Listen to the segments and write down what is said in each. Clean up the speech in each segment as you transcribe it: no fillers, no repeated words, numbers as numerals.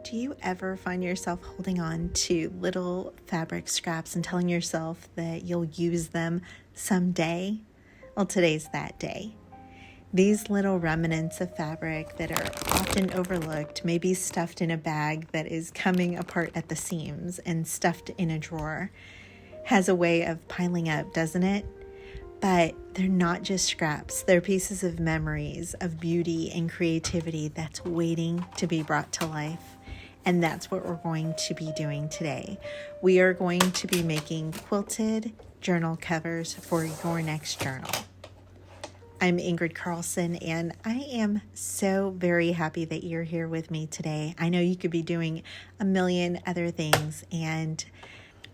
Do you ever find yourself holding on to little fabric scraps and telling yourself that you'll use them someday? Well, today's that day. These little remnants of fabric that are often overlooked may be stuffed in a bag that is coming apart at the seams and stuffed in a drawer. Has a way of piling up, doesn't it? But they're not just scraps. They're pieces of memories, of beauty and creativity that's waiting to be brought to life. And that's what we're going to be doing today. We are going to be making quilted journal covers for your next journal. I'm Ingrid Carlson, and I am so very happy that you're here with me today. I know you could be doing a million other things, and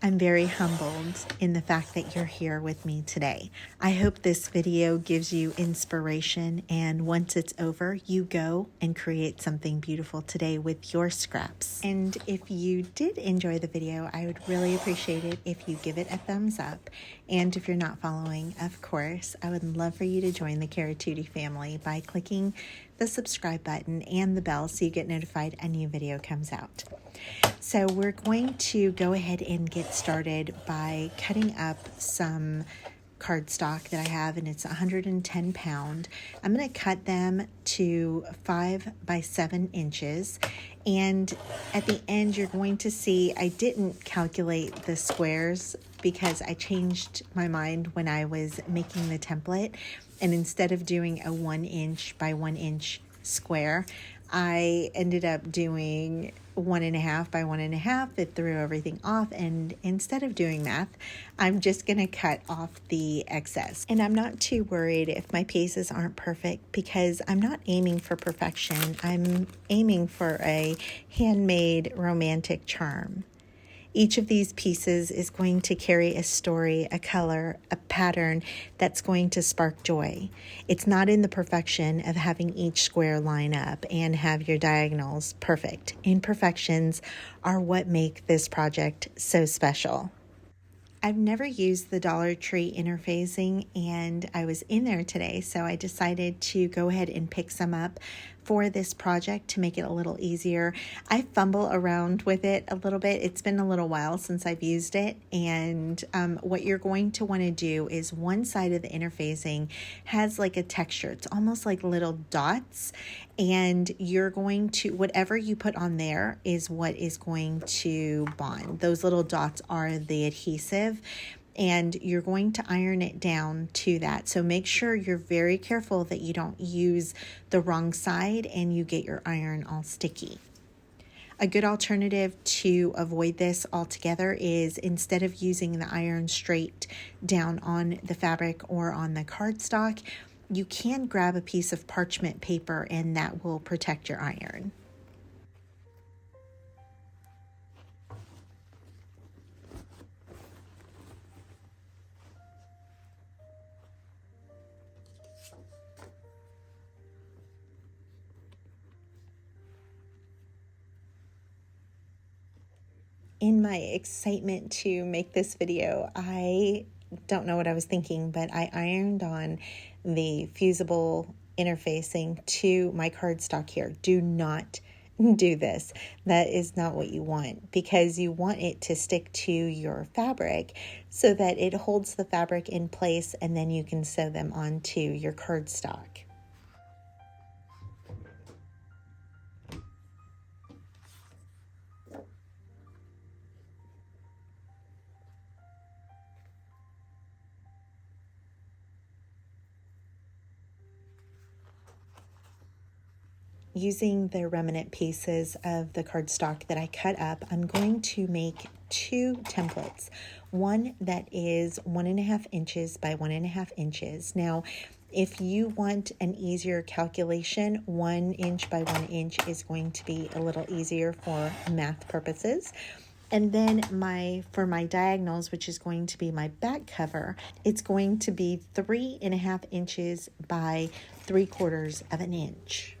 I'm very humbled in the fact that you're here with me today. I hope this video gives you inspiration, and once it's over, you go and create something beautiful today with your scraps. And if you did enjoy the video, I would really appreciate it if you give it a thumbs up. And if you're not following, of course, I would love for you to join the Quilted family by clicking the subscribe button and the bell so you get notified a new video comes out. So we're going to go ahead and get started by cutting up some cardstock that I have, and it's 110 pound. I'm going to cut them to 5 by 7 inches, and at the end you're going to see I didn't calculate the squares because I changed my mind when I was making the template, and instead of doing a 1 inch by 1 inch square, I ended up doing 1.5 by 1.5. It threw everything off, and instead of doing math, I'm just going to cut off the excess. And I'm not too worried if my pieces aren't perfect because I'm not aiming for perfection. I'm aiming for a handmade romantic charm. Each of these pieces is going to carry a story, a color, a pattern that's going to spark joy. It's not in the perfection of having each square line up and have your diagonals perfect. Imperfections are what make this project so special. I've never used the Dollar Tree interfacing, and I was in there today, so I decided to go ahead and pick some up for this project to make it a little easier. I fumble around with it a little bit. It's been a little while since I've used it, and what you're going to want to do is one side of the interfacing has like a texture. It's almost like little dots, and you're going to, whatever you put on there is what is going to bond. Those little dots are the adhesive, and you're going to iron it down to that. So make sure you're very careful that you don't use the wrong side and you get your iron all sticky. A good alternative to avoid this altogether is, instead of using the iron straight down on the fabric or on the cardstock, you can grab a piece of parchment paper and that will protect your iron. In my excitement to make this video, I don't know what I was thinking, but I ironed on the fusible interfacing to my cardstock here. Do not do this. That is not what you want, because you want it to stick to your fabric so that it holds the fabric in place, and then you can sew them onto your cardstock. Using the remnant pieces of the cardstock that I cut up, I'm going to make 2 templates. One that is 1.5 inches by 1.5 inches. Now, if you want an easier calculation, 1 inch by 1 inch is going to be a little easier for math purposes. And then for my diagonals, which is going to be my back cover, it's going to be 3.5 inches by 3/4 of an inch.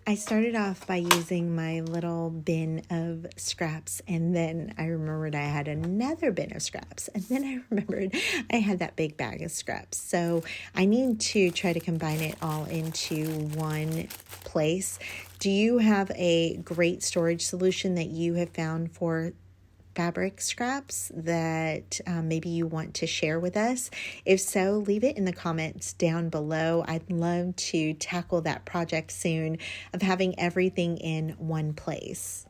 I started off by using my little bin of scraps, and then I remembered I had another bin of scraps, and then I remembered I had that big bag of scraps. So I need to try to combine it all into one place. Do you have a great storage solution that you have found for fabric scraps that maybe you want to share with us? If so, leave it in the comments down below. I'd love to tackle that project soon of having everything in one place.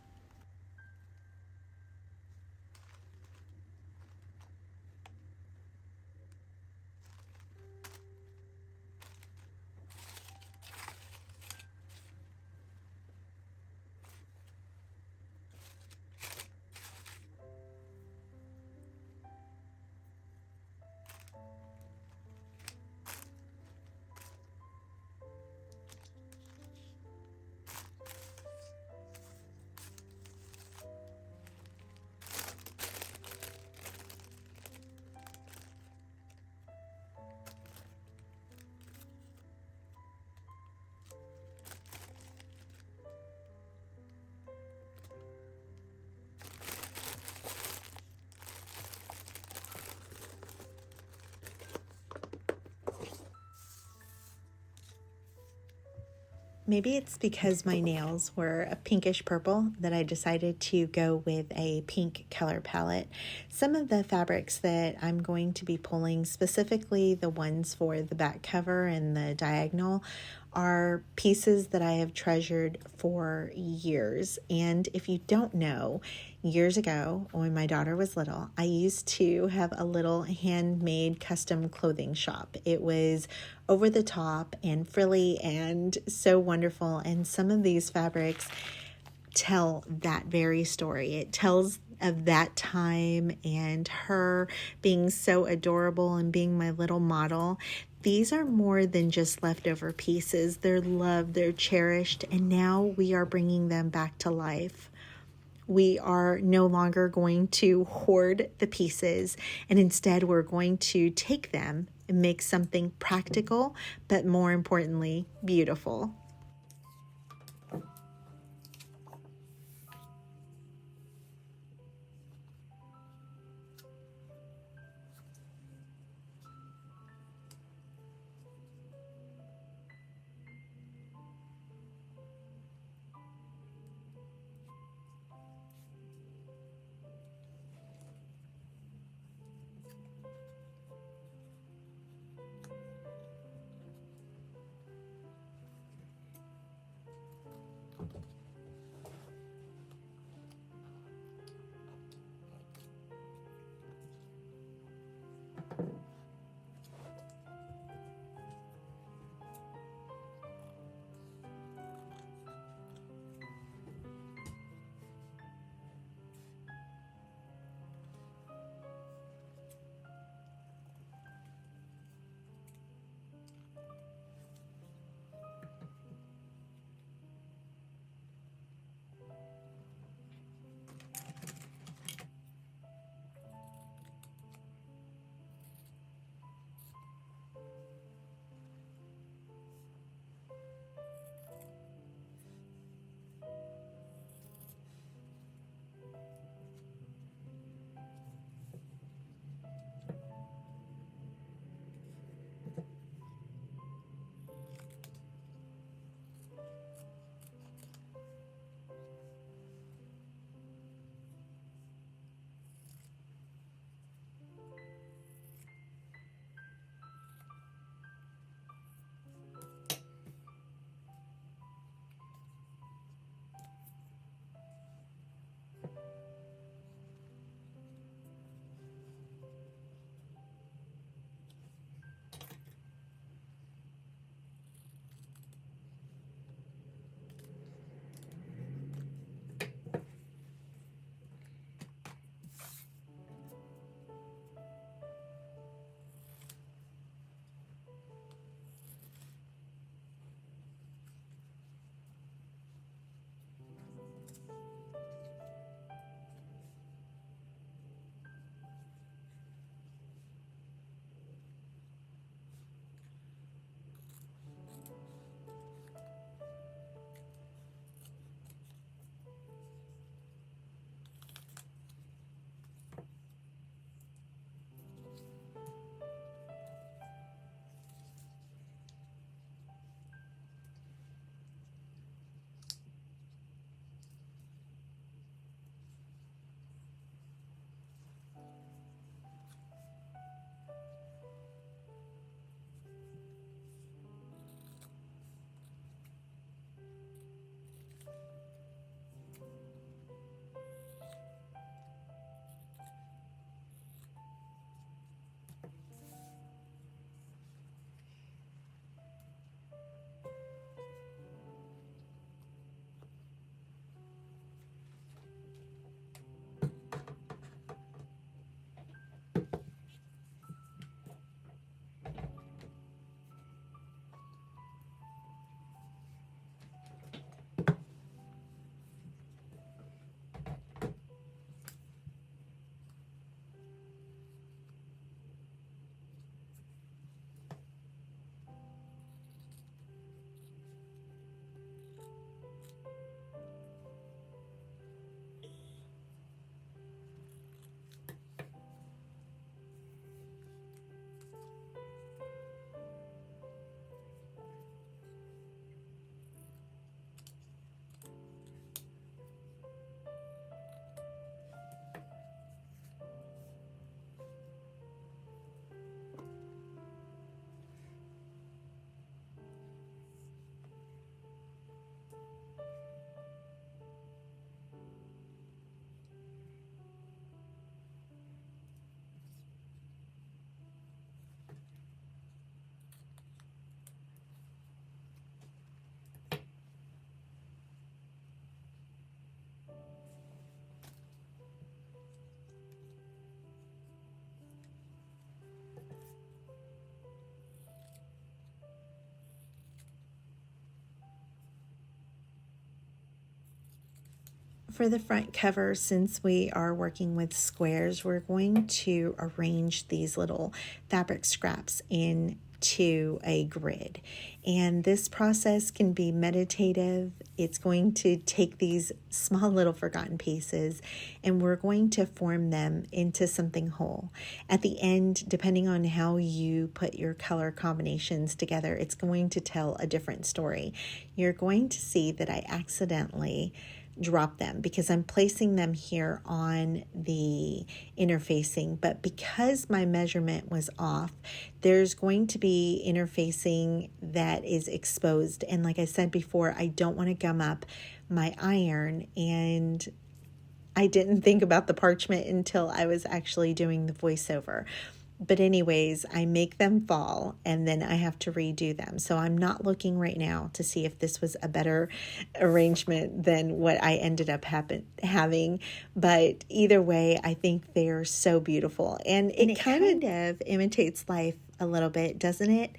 Maybe it's because my nails were a pinkish purple that I decided to go with a pink color palette. Some of the fabrics that I'm going to be pulling, specifically the ones for the back cover and the diagonal, are pieces that I have treasured for years. And if you don't know, years ago when my daughter was little, I used to have a little handmade custom clothing shop. It was over the top and frilly and so wonderful. And some of these fabrics tell that very story. It tells of that time and her being so adorable and being my little model. These are more than just leftover pieces. They're loved, they're cherished, and now we are bringing them back to life. We are no longer going to hoard the pieces, and instead we're going to take them and make something practical, but more importantly, beautiful. for the front cover, since we are working with squares, we're going to arrange these little fabric scraps into a grid. And this process can be meditative. It's going to take these small little forgotten pieces and we're going to form them into something whole. At the end, depending on how you put your color combinations together, it's going to tell a different story. You're going to see that I accidentally drop them because I'm placing them here on the interfacing, but because my measurement was off, there's going to be interfacing that is exposed. And like I said before, I don't want to gum up my iron, and I didn't think about the parchment until I was actually doing the voiceover. But anyways, I make them fall and then I have to redo them. So I'm not looking right now to see if this was a better arrangement than what I ended up having. But either way, I think they're so beautiful. And it kind of imitates life a little bit, doesn't it?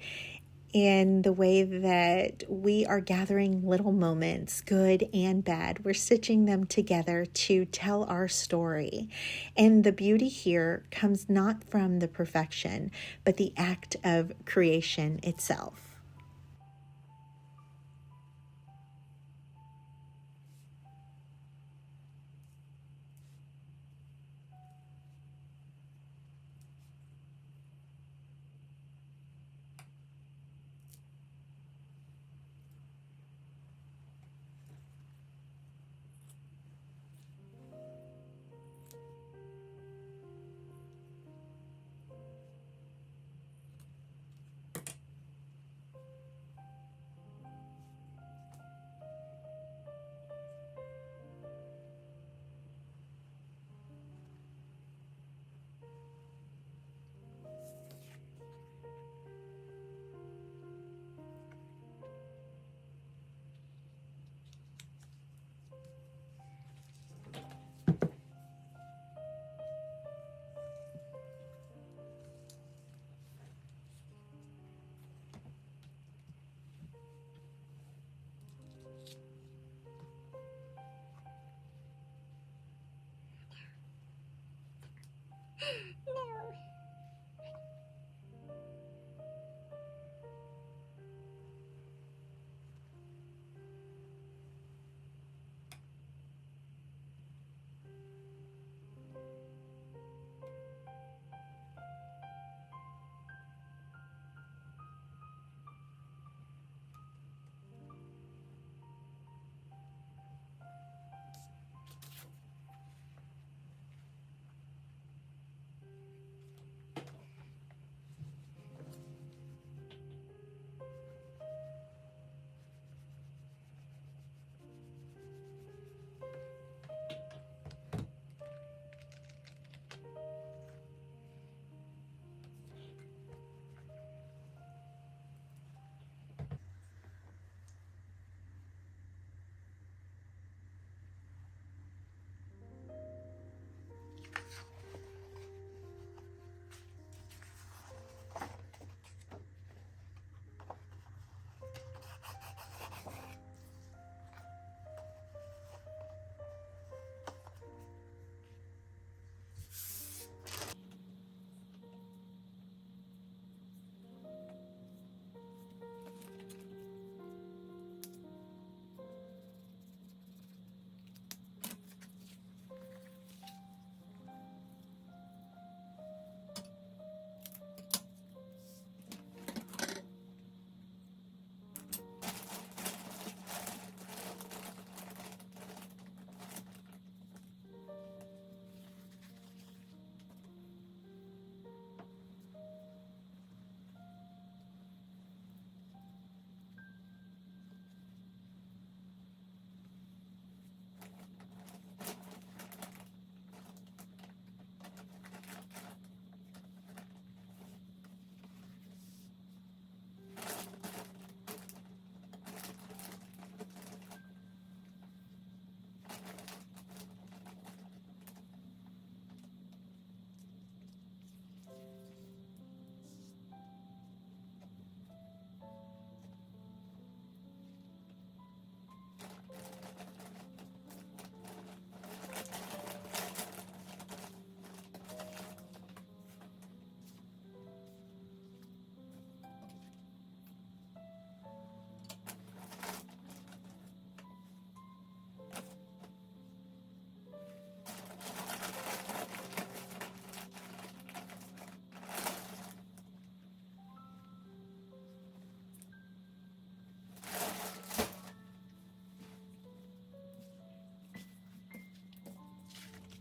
In the way that we are gathering little moments, good and bad. We're stitching them together to tell our story. And the beauty here comes not from the perfection, but the act of creation itself.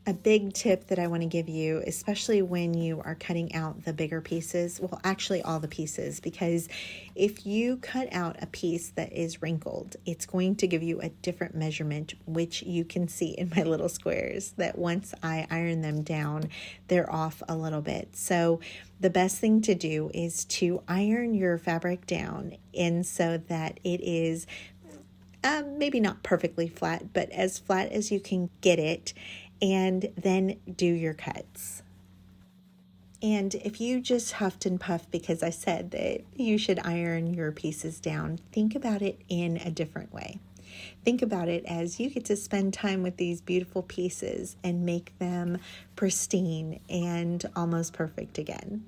A big tip that I want to give you, especially when you are cutting out the bigger pieces, well, actually all the pieces, because if you cut out a piece that is wrinkled, it's going to give you a different measurement, which you can see in my little squares, that once I iron them down, they're off a little bit. So the best thing to do is to iron your fabric down in so that it is maybe not perfectly flat, but as flat as you can get it, and then do your cuts. And if you just huffed and puffed because I said that you should iron your pieces down, think about it in a different way. Think about it as you get to spend time with these beautiful pieces and make them pristine and almost perfect again.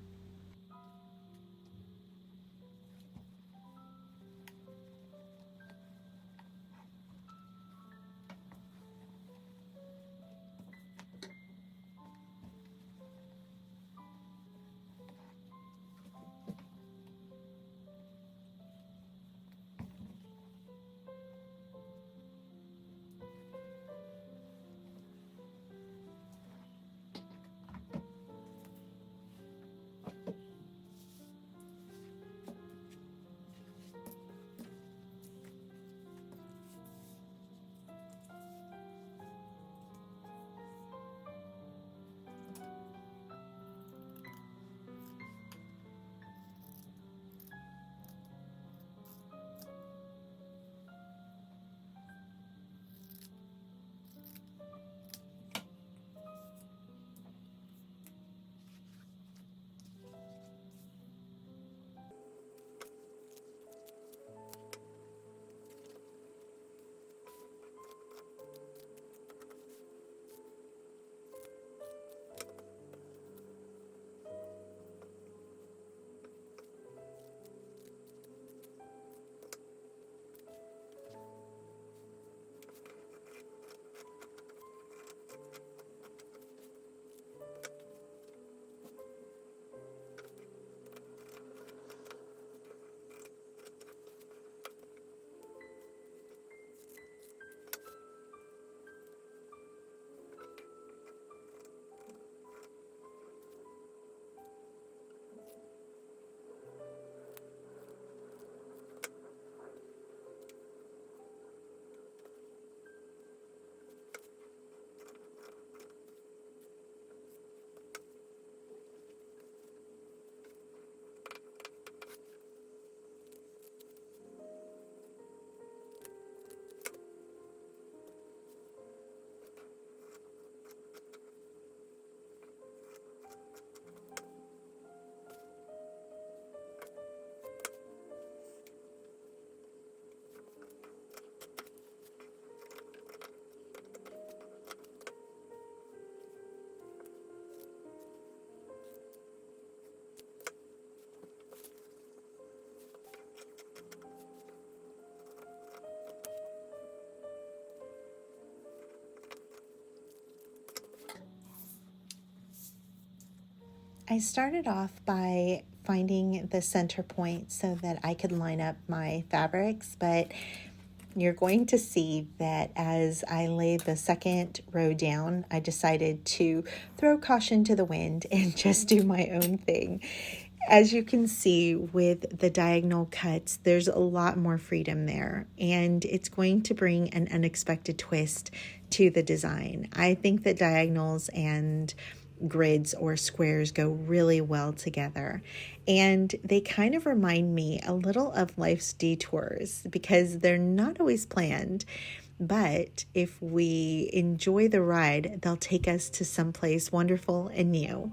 I started off by finding the center point so that I could line up my fabrics, but you're going to see that as I laid the second row down, I decided to throw caution to the wind and just do my own thing. As you can see with the diagonal cuts, there's a lot more freedom there, and it's going to bring an unexpected twist to the design. I think that diagonals and grids or squares go really well together, and they kind of remind me a little of life's detours because they're not always planned, but if we enjoy the ride, they'll take us to someplace wonderful and new.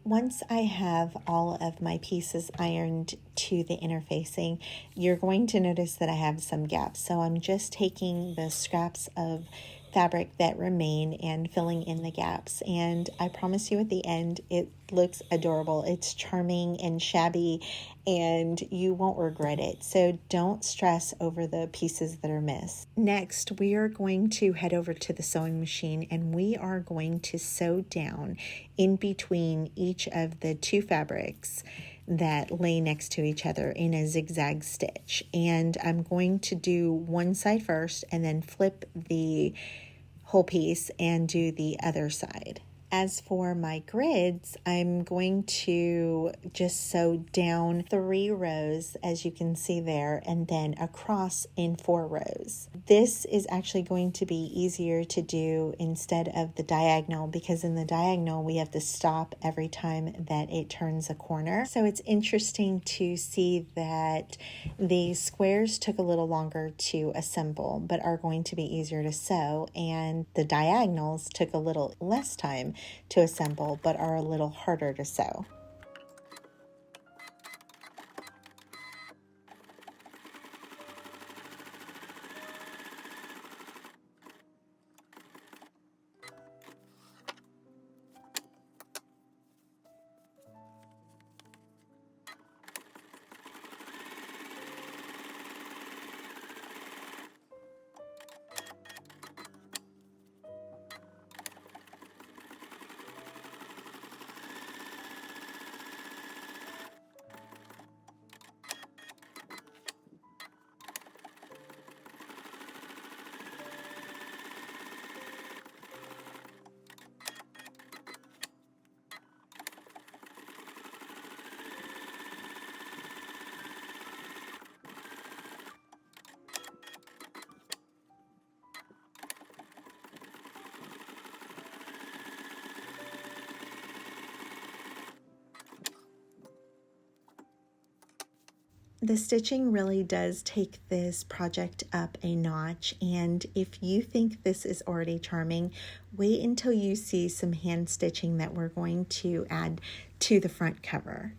Once I have all of my pieces ironed to the interfacing, you're going to notice that I have some gaps. So I'm just taking the scraps of fabric that remain and filling in the gaps. And I promise you at the end, it looks adorable. It's charming and shabby, and you won't regret it. So don't stress over the pieces that are missed. Next, we are going to head over to the sewing machine, and we are going to sew down in between each of the two fabrics that lay next to each other in a zigzag stitch. And I'm going to do one side first and then flip the whole piece and do the other side. As for my grids, I'm going to just sew down 3 rows, as you can see there, and then across in 4 rows. This is actually going to be easier to do instead of the diagonal, because in the diagonal we have to stop every time that it turns a corner. So it's interesting to see that the squares took a little longer to assemble, but are going to be easier to sew, and the diagonals took a little less time to assemble, but are a little harder to sew. The stitching really does take this project up a notch, and if you think this is already charming, wait until you see some hand stitching that we're going to add to the front cover.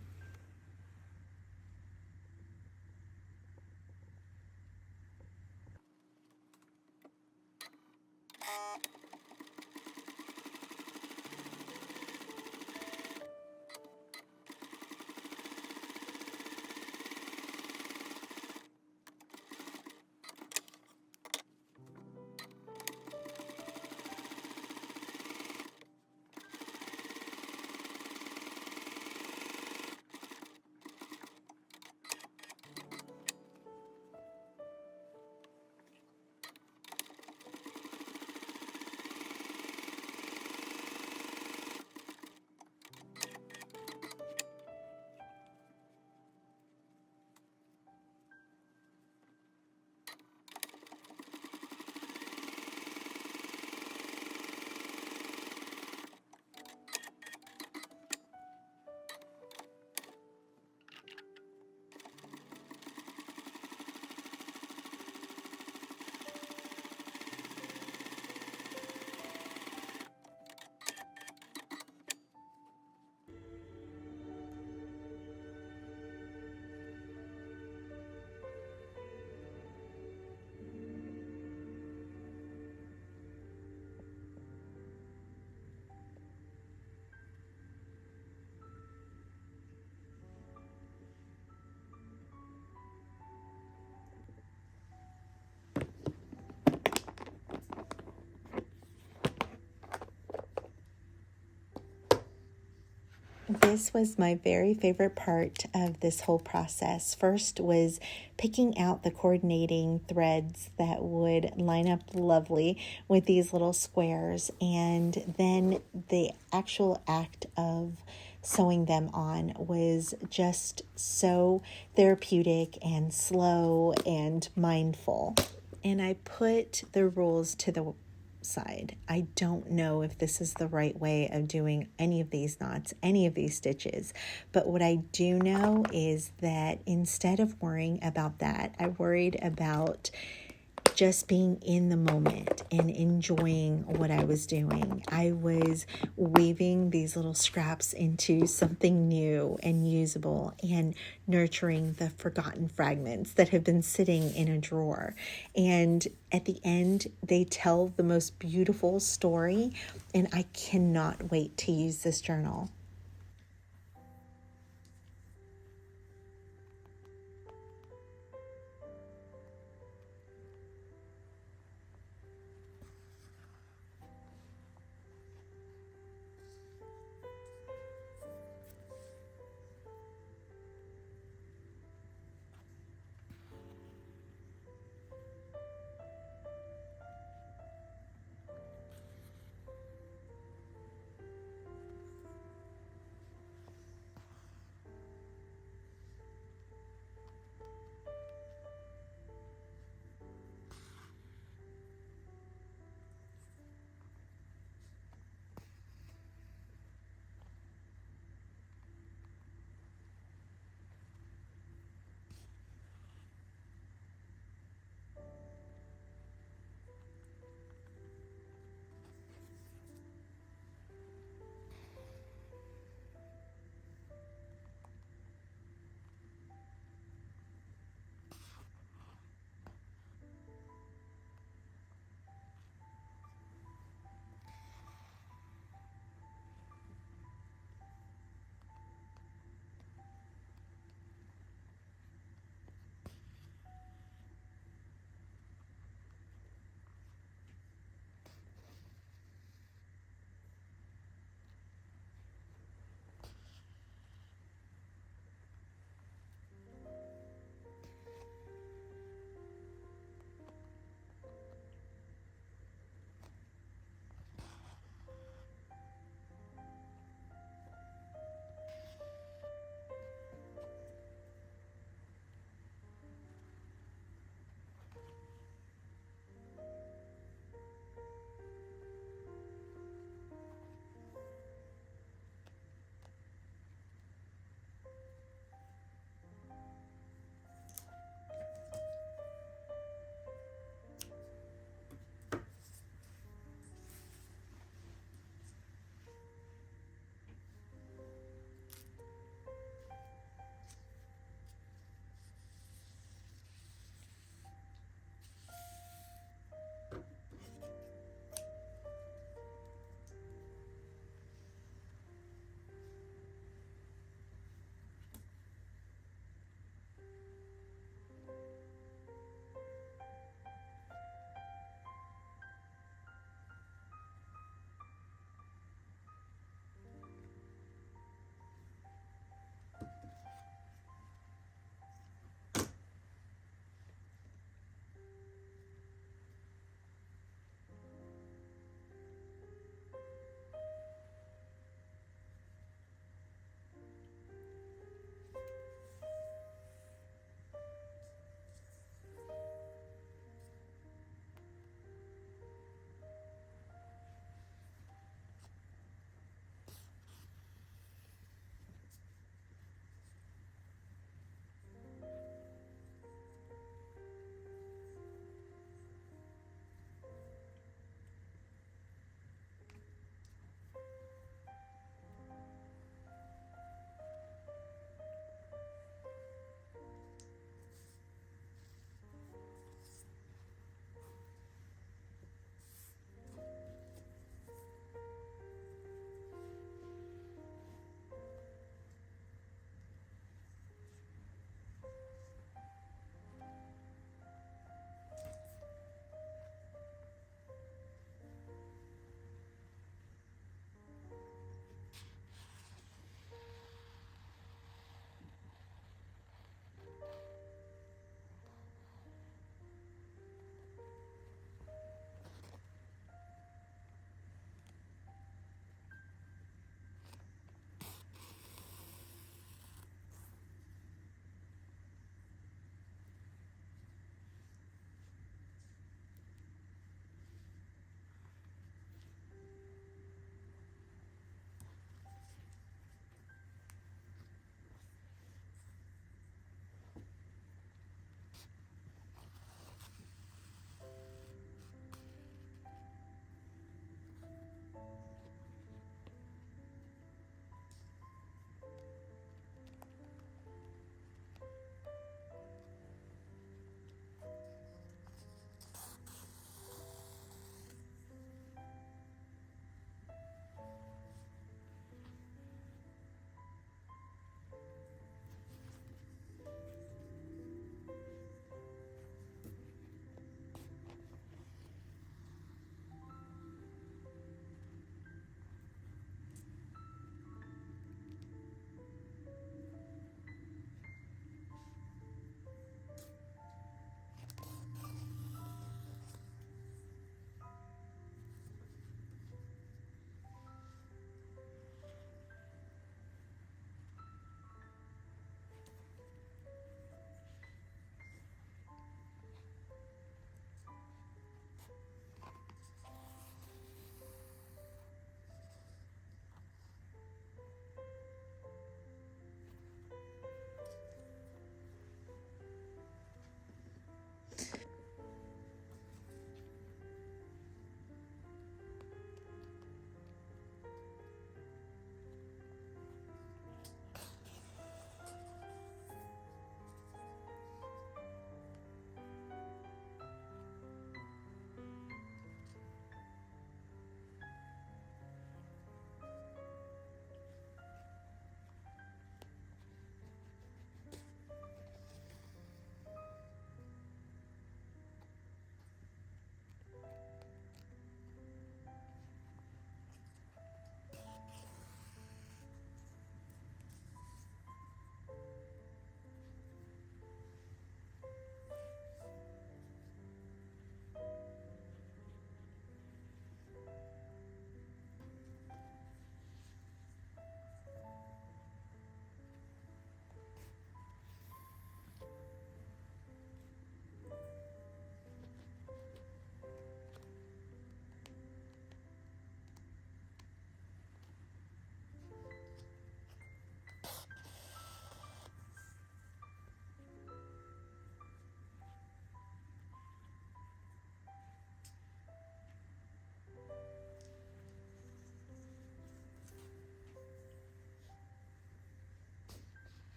This was my very favorite part of this whole process. First was picking out the coordinating threads that would line up lovely with these little squares, and then the actual act of sewing them on was just so therapeutic and slow and mindful. And I put the rules to the side. I don't know if this is the right way of doing any of these knots, any of these stitches, but what I do know is that instead of worrying about that, I worried about just being in the moment and enjoying what I was doing. I was weaving these little scraps into something new and usable and nurturing the forgotten fragments that have been sitting in a drawer. And at the end, they tell the most beautiful story, and I cannot wait to use this journal.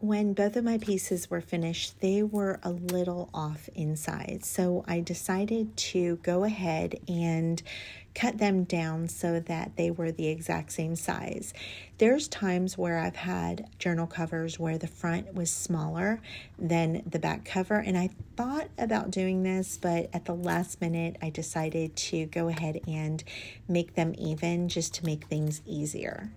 When both of my pieces were finished, they were a little off in size. So I decided to go ahead and cut them down so that they were the exact same size. There's times where I've had journal covers where the front was smaller than the back cover, and I thought about doing this, but at the last minute I decided to go ahead and make them even just to make things easier.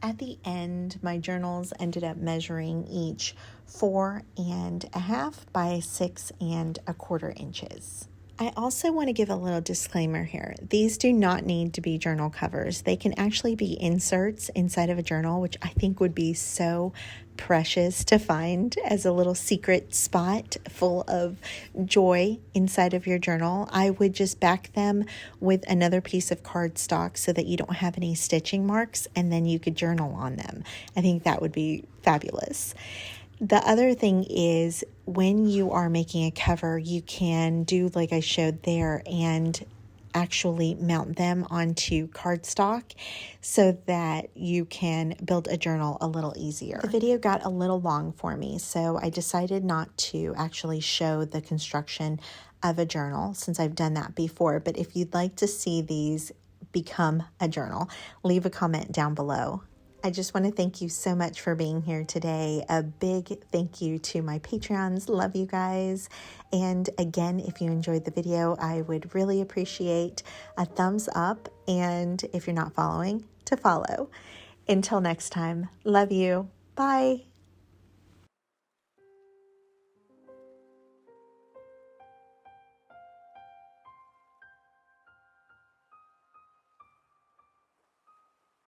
At the end, my journals ended up measuring each 4.5 by 6.25 inches. I also want to give a little disclaimer here. These do not need to be journal covers. They can actually be inserts inside of a journal, which I think would be so precious to find as a little secret spot full of joy inside of your journal. I would just back them with another piece of cardstock so that you don't have any stitching marks, and then you could journal on them. I think that would be fabulous. The other thing is when you are making a cover, you can do like I showed there and actually mount them onto cardstock so that you can build a journal a little easier. The video got a little long for me, so I decided not to actually show the construction of a journal since I've done that before. But if you'd like to see these become a journal, leave a comment down below. I just want to thank you so much for being here today. A big thank you to my Patreons. Love you guys. And again, if you enjoyed the video, I would really appreciate a thumbs up. And if you're not following, to follow. Until next time, love you. Bye.